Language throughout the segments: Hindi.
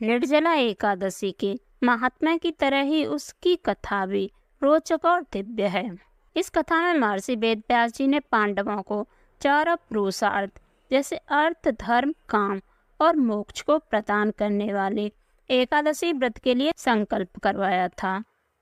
निर्जला एकादशी के महात्म्य की तरह ही उसकी कथा भी रोचक और दिव्य है। इस कथा में महर्षि वेदव्यास जी ने पांडवों को 4 पुरुषार्थ जैसे अर्थ, धर्म, काम और मोक्ष को प्रदान करने वाले एकादशी व्रत के लिए संकल्प करवाया था।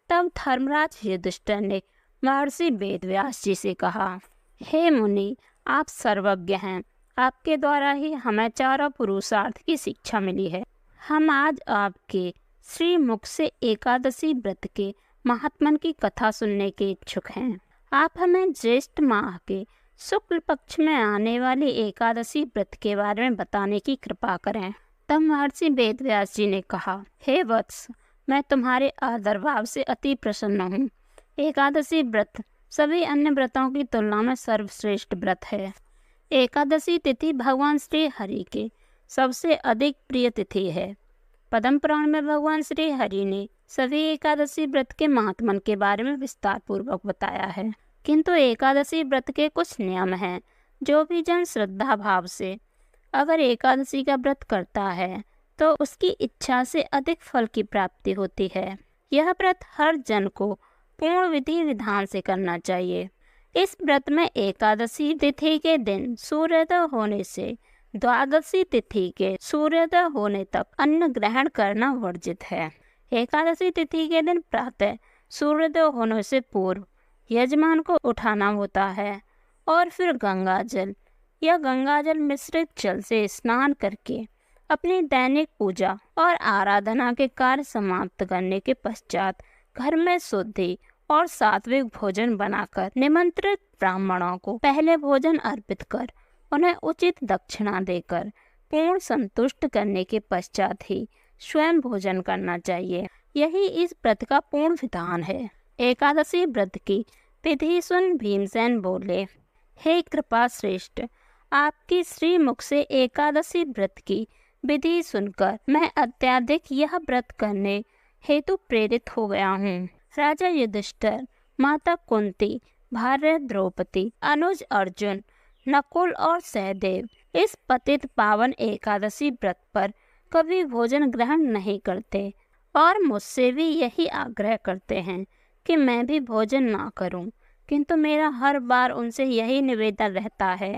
तब धर्मराज युधिष्ठिर ने महर्षि वेदव्यास जी से कहा, हे मुनि, आप सर्वज्ञ हैं। आपके द्वारा ही हमें 4 पुरुषार्थ की शिक्षा मिली है। हम आज आपके श्री मुख से एकादशी व्रत के महात्मन की कथा सुनने के इच्छुक हैं। आप हमें ज्येष्ठ माह के शुक्ल पक्ष में आने वाली एकादशी व्रत के बारे में बताने की कृपा करें। तब महर्षि वेदव्यास जी ने कहा, हे वत्स, मैं तुम्हारे आदर भाव से अति प्रसन्न हूँ। एकादशी व्रत सभी अन्य व्रतों की तुलना में सर्वश्रेष्ठ व्रत है। एकादशी तिथि भगवान श्री हरि के सबसे अधिक प्रिय तिथि है। पद्म पुराण में भगवान श्री हरि ने सभी एकादशी व्रत के महात्मन के बारे में विस्तार पूर्वक बताया है। किंतु एकादशी व्रत के कुछ नियम हैं। जो भी जन श्रद्धा भाव से अगर एकादशी का व्रत करता है तो उसकी इच्छा से अधिक फल की प्राप्ति होती है। यह व्रत हर जन को पूर्ण विधि विधान से करना चाहिए। इस व्रत में एकादशी तिथि के दिन सूर्योदय होने से द्वादशी तिथि के सूर्योदय होने तक अन्न ग्रहण करना वर्जित है। एकादशी तिथि के दिन प्रातः सूर्योदय होने से पूर्व यजमान को उठाना होता है और फिर गंगाजल या गंगाजल मिश्रित जल से स्नान करके अपनी दैनिक पूजा और आराधना के कार्य समाप्त करने के पश्चात घर में शुद्धि और सात्विक भोजन बनाकर निमंत्रित ब्राह्मणों को पहले भोजन अर्पित कर उन्हें उचित दक्षिणा देकर पूर्ण संतुष्ट करने के पश्चात ही स्वयं भोजन करना चाहिए। यही इस व्रत का पूर्ण विधान है। एकादशी व्रत की विधि सुन भीमसेन बोले, हे कृपा श्रेष्ठ, आपकी श्री मुख से एकादशी व्रत की विधि सुनकर मैं अत्यधिक यह व्रत करने हेतु प्रेरित हो गया हूँ। राजा युधिष्ठिर, माता कुंती, भार्या द्रौपदी, अनुज अर्जुन, नकुल और सहदेव इस पतित पावन एकादशी व्रत पर कभी भोजन ग्रहण नहीं करते और मुझसे भी यही आग्रह करते हैं कि मैं भी भोजन ना करूं। किंतु मेरा हर बार उनसे यही निवेदन रहता है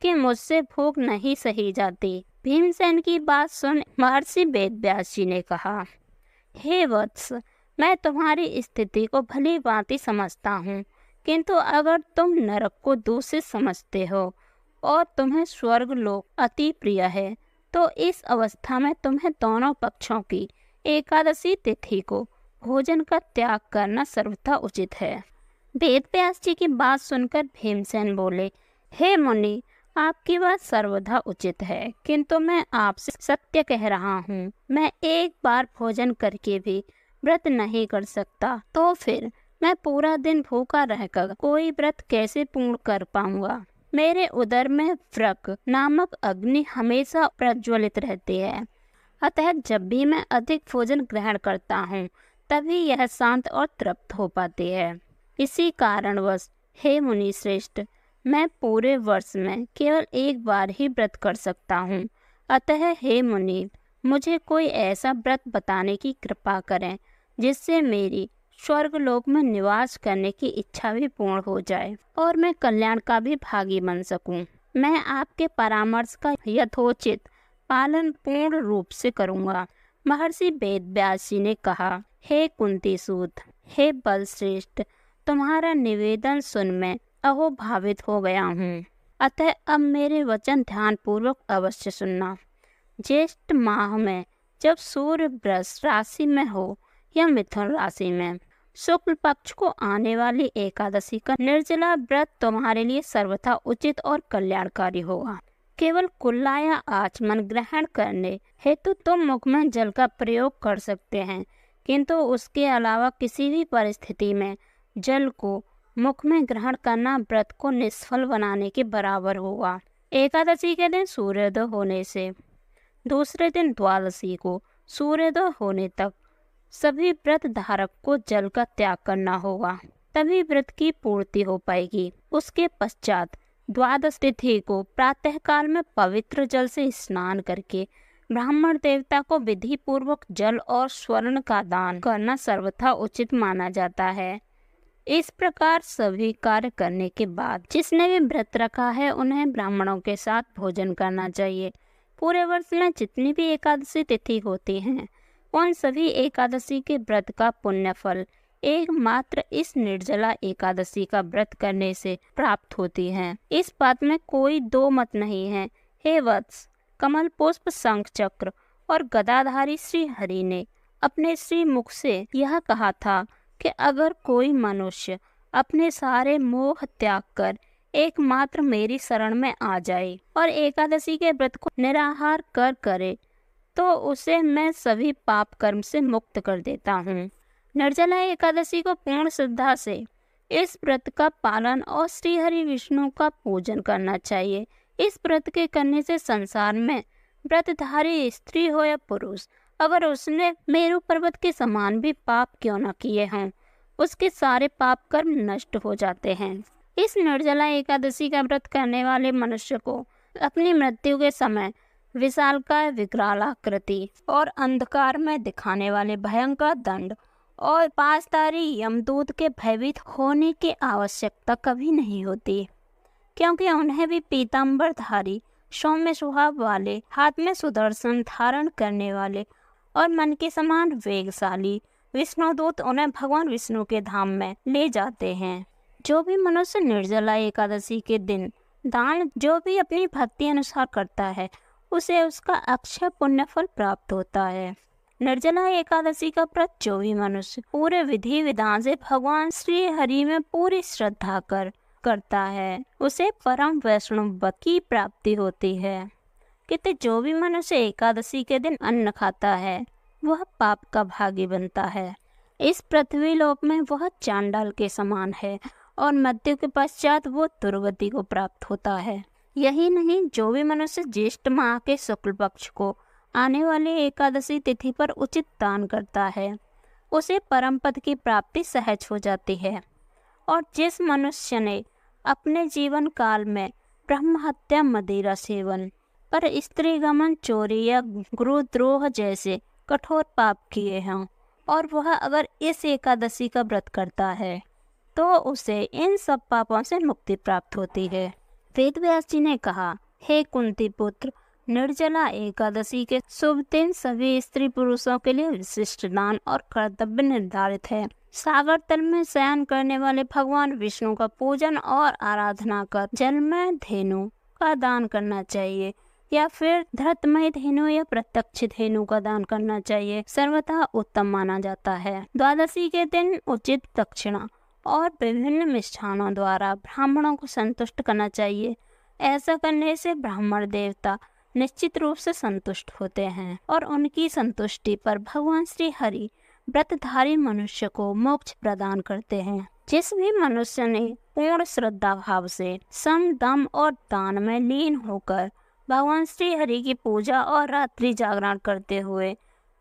कि मुझसे भूख नहीं सही जाती। भीमसेन की बात सुन महर्षि वेदव्यास जी ने कहा, हे वत्स, मैं तुम्हारी स्थिति को भली भांति समझता हूँ, किंतु अगर तुम नरक को दूषित समझते हो और तुम्हें स्वर्ग लोक अति प्रिय है तो इस अवस्था में तुम्हें दोनों पक्षों की एकादशी तिथि को भोजन का त्याग करना सर्वथा उचित है। वेदव्यास जी की बात सुनकर भीमसेन बोले, हे मुनि, आपकी बात सर्वथा उचित है, किंतु मैं आपसे सत्य कह रहा हूँ। मैं एक बार भोजन करके भी व्रत नहीं कर सकता, तो फिर मैं पूरा दिन भूखा रहकर कोई व्रत कैसे पूर्ण कर पाऊंगा। मेरे उदर में व्रक नामक अग्नि हमेशा प्रज्वलित रहती है। अतः जब भी मैं अधिक भोजन ग्रहण करता हूँ तभी यह शांत और तृप्त हो पाती है। इसी कारणवश हे मुनि श्रेष्ठ, मैं पूरे वर्ष में केवल एक बार ही व्रत कर सकता हूँ। अतः हे मुनि, मुझे कोई ऐसा व्रत बताने की कृपा करें जिससे मेरी स्वर्गलोक में निवास करने की इच्छा भी पूर्ण हो जाए और मैं कल्याण का भी भागी बन सकूं। मैं आपके परामर्श का यथोचित पालन पूर्ण रूप से करूंगा। महर्षि वेदव्यास जी ने कहा, हे कुंती सूत, हे बलश्रेष्ठ, तुम्हारा निवेदन सुन मैं अहोभावित हो गया हूँ। अतः अब मेरे वचन ध्यान पूर्वक अवश्य सुनना। ज्येष्ठ माह में जब सूर्य वृष राशि में हो या मिथुन राशि में शुक्ल पक्ष को आने वाली एकादशी का निर्जला व्रत तुम्हारे लिए सर्वथा उचित और कल्याणकारी होगा। केवल कुल्ला या आचमन ग्रहण करने हेतु तुम मुख में जल का प्रयोग कर सकते हैं, किंतु उसके अलावा किसी भी परिस्थिति में जल को मुख में ग्रहण करना व्रत को निष्फल बनाने के बराबर होगा। एकादशी के दिन सूर्योदय होने से दूसरे दिन द्वादशी को सूर्योदय होने तक सभी व्रत धारक को जल का त्याग करना होगा, तभी व्रत की पूर्ति हो पाएगी। उसके पश्चात द्वादश तिथि को प्रातःकाल में पवित्र जल से स्नान करके ब्राह्मण देवता को विधि पूर्वक जल और स्वर्ण का दान करना सर्वथा उचित माना जाता है। इस प्रकार सभी कार्य करने के बाद जिसने भी व्रत रखा है उन्हें ब्राह्मणों के साथ भोजन करना चाहिए। पूरे वर्ष में जितनी भी एकादशी तिथि होती हैं उन सभी एकादशी के व्रत का पुण्य फल एकमात्र इस निर्जला एकादशी का व्रत करने से प्राप्त होती है। इस बात में कोई दो मत नहीं है। हे वत्स, कमल पुष्प शंख चक्र और गदाधारी श्री हरि ने अपने श्री मुख से यह कहा था कि अगर कोई मनुष्य अपने सारे मोह त्याग कर एकमात्र मेरी शरण में आ जाए और एकादशी के व्रत को निराहार कर करे तो उसे मैं सभी पाप कर्म से मुक्त कर देता हूँ। निर्जला एकादशी को पूर्ण श्रद्धा से इस व्रत का पालन और श्री हरि विष्णु का पूजन करना चाहिए। इस व्रत के करने से संसार में व्रतधारी स्त्री हो या पुरुष, अगर उसने मेरु पर्वत के समान भी पाप क्यों न किए हों, उसके सारे पाप कर्म नष्ट हो जाते हैं। इस निर्जला एकादशी का व्रत करने वाले मनुष्य को अपनी मृत्यु के समय विशालकाय विकरालाकृति और अंधकार में दिखाने वाले भयंकर दंड और पासदारी यमदूत के भयभीत होने की आवश्यकता कभी नहीं होती, क्योंकि उन्हें भी पीताम्बरधारी, सौम्य स्वभाव वाले, हाथ में सुदर्शन धारण करने वाले और मन के समान वेगशाली विष्णुदूत उन्हें भगवान विष्णु के धाम में ले जाते हैं। जो भी मनुष्य निर्जला एकादशी के दिन दान जो भी अपनी भक्ति अनुसार करता है उसे उसका अक्षय पुण्य फल प्राप्त होता है। निर्जला एकादशी का व्रत जो भी मनुष्य पूरे विधि विधान से भगवान श्री हरि में पूरी श्रद्धा करता है उसे परम वैष्णव की प्राप्ति होती है। किंतु जो भी मनुष्य एकादशी के दिन अन्न खाता है वह पाप का भागी बनता है। इस पृथ्वी लोक में वह चांडाल के समान है और मृत्यु के पश्चात वो दुर्गति को प्राप्त होता है। यही नहीं, जो भी मनुष्य ज्येष्ठ माह के शुक्ल पक्ष को आने वाली एकादशी तिथि पर उचित दान करता है उसे परम पद की प्राप्ति सहज हो जाती है। और जिस मनुष्य ने अपने जीवन काल में ब्रह्म हत्या, मदिरा सेवन, पर स्त्री गमन, चोरी या गुरुद्रोह जैसे कठोर पाप किए हों और वह अगर इस एकादशी का व्रत करता है तो उसे इन सब पापों से मुक्ति प्राप्त होती है। वेद व्यास जी ने कहा, हे कुंती पुत्र, निर्जला एकादशी के शुभ दिन सभी स्त्री पुरुषों के लिए विशिष्ट दान और कर्तव्य निर्धारित है। सागर तल में शयन करने वाले भगवान विष्णु का पूजन और आराधना कर जल में धेनु का दान करना चाहिए या फिर धृतमय धेनु या प्रत्यक्ष धेनु का दान करना चाहिए, सर्वथा उत्तम माना जाता है। द्वादशी के दिन उचित दक्षिणा और विभिन्न मिष्ठानों द्वारा ब्राह्मणों को संतुष्ट करना चाहिए। ऐसा करने से ब्राह्मण देवता निश्चित रूप से संतुष्ट होते हैं और उनकी संतुष्टि पर भगवान श्री हरि व्रतधारी मनुष्य को मोक्ष प्रदान करते हैं। जिस भी मनुष्य ने पूर्ण श्रद्धा भाव से सम, दम और दान में लीन होकर भगवान श्री हरि की पूजा और रात्रि जागरण करते हुए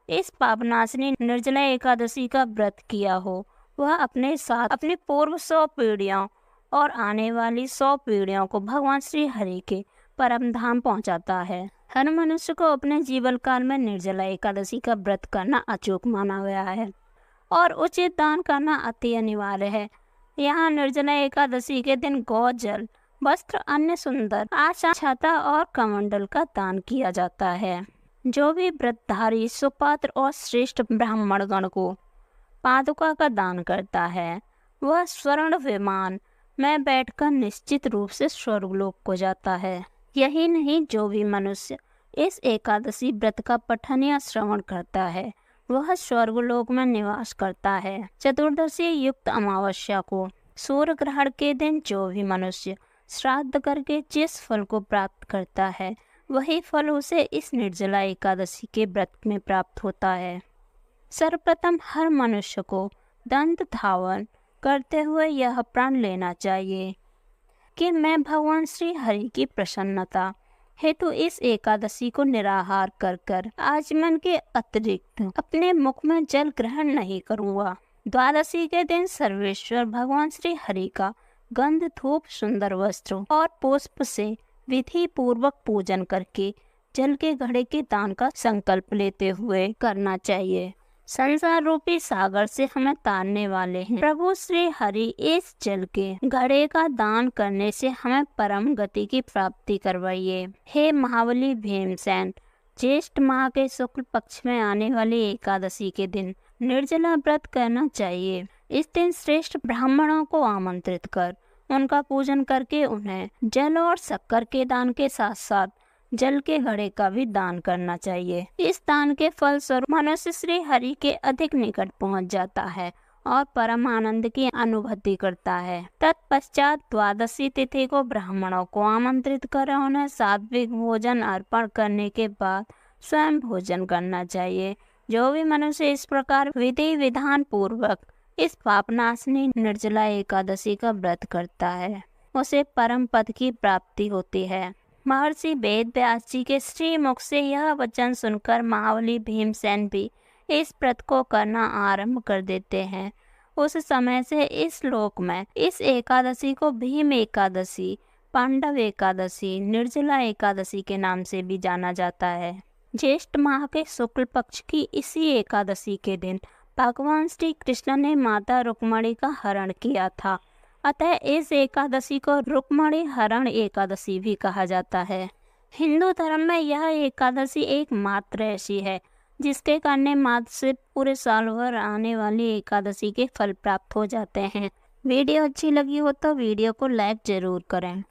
इस पापनाशिनी निर्जला एकादशी का व्रत किया हो, वह अपने साथ अपनी पूर्व 100 पीढ़ियों और आने वाली 100 पीढ़ियों को भगवान श्री हरि के परम धाम पहुंचाता है। हर मनुष्य को अपने जीवन काल में निर्जला एकादशी का व्रत करना अचूक माना गया है और उचित दान करना अति अनिवार्य है। यहाँ निर्जला एकादशी के दिन गौ जल, वस्त्र, अन्य सुंदर आशा, छाता और कमंडल का दान किया जाता है। जो भी व्रतधारी सुपात्र और श्रेष्ठ ब्राह्मण गण को पादुका का दान करता है वह स्वर्ण विमान में बैठकर निश्चित रूप से स्वर्गलोक को जाता है। यही नहीं, जो भी मनुष्य इस एकादशी व्रत का पठन या श्रवण करता है वह स्वर्गलोक में निवास करता है। चतुर्दशी युक्त अमावस्या को सूर्य ग्रहण के दिन जो भी मनुष्य श्राद्ध करके जिस फल को प्राप्त करता है वही फल उसे इस निर्जला एकादशी के व्रत में प्राप्त होता है। सर्वप्रथम हर मनुष्य को दंत धावन करते हुए यह प्रण लेना चाहिए कि मैं भगवान श्री हरि की प्रसन्नता हेतु इस एकादशी को निराहार कर आचमन के अतिरिक्त अपने मुख में जल ग्रहण नहीं करूँगा। द्वादशी के दिन सर्वेश्वर भगवान श्री हरि का गंध, धूप, सुंदर वस्त्रों और पुष्प से विधि पूर्वक पूजन करके जल के घड़े के दान का संकल्प लेते हुए करना चाहिए। संसार रूपी सागर से हमें तारने वाले हैं प्रभु श्री हरि। इस जल के घड़े का दान करने से हमें परम गति की प्राप्ति करवाइए। हे महाबली भीमसेन, ज्येष्ठ माह के शुक्ल पक्ष में आने वाली एकादशी के दिन निर्जला व्रत करना चाहिए। इस दिन श्रेष्ठ ब्राह्मणों को आमंत्रित कर उनका पूजन करके उन्हें जल और शक्कर के दान के साथ साथ जल के घड़े का भी दान करना चाहिए। इस दान के फल स्वरूप मनुष्य श्री हरि के अधिक निकट पहुंच जाता है और परम आनंद की अनुभूति करता है। तत्पश्चात द्वादशी तिथि को ब्राह्मणों को आमंत्रित कर उन्हें सात्विक भोजन अर्पण करने के बाद स्वयं भोजन करना चाहिए। जो भी मनुष्य इस प्रकार विधि विधान पूर्वक इस पापनाशनी निर्जला एकादशी का व्रत करता है उसे परम पद की प्राप्ति होती है। महर्षि वेद व्यास जी के श्री मुख से यह वचन सुनकर महाबली भीमसेन भी इस व्रत को करना आरंभ कर देते हैं। उस समय से इस लोक में इस एकादशी को भीम एकादशी, पांडव एकादशी, निर्जला एकादशी के नाम से भी जाना जाता है। ज्येष्ठ माह के शुक्ल पक्ष की इसी एकादशी के दिन भगवान श्री कृष्ण ने माता रुक्मणी का हरण किया था। अतः इस एकादशी को रुक्मणी हरण एकादशी भी कहा जाता है। हिंदू धर्म में यह एकादशी एकमात्र ऐसी है जिसके करने मात्र से पूरे साल भर आने वाली एकादशी के फल प्राप्त हो जाते हैं। वीडियो अच्छी लगी हो तो वीडियो को लाइक जरूर करें।